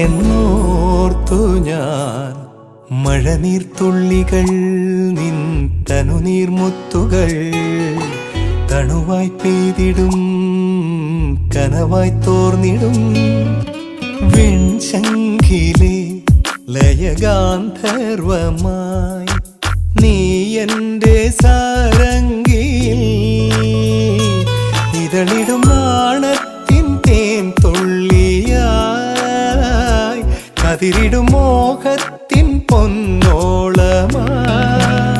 കാത്തെന്നോർത്തു ഞാൻ മഴനീർത്തുള്ളികൾ നിൻ തനുനീർമുത്തുകൾ തണുവായി പെയ്തിടും കനവായി തോർന്നിടും വെൺശങ്കിലെ ലയഗാന്ധർവമായി നീ എൻ്റെ സാരംഗിയിൽ ഇതളിടും നാണത്തിൻ തേൻ തുള്ളിയായി കതിരിടും മോഹത്തിൻ പൊന്നോ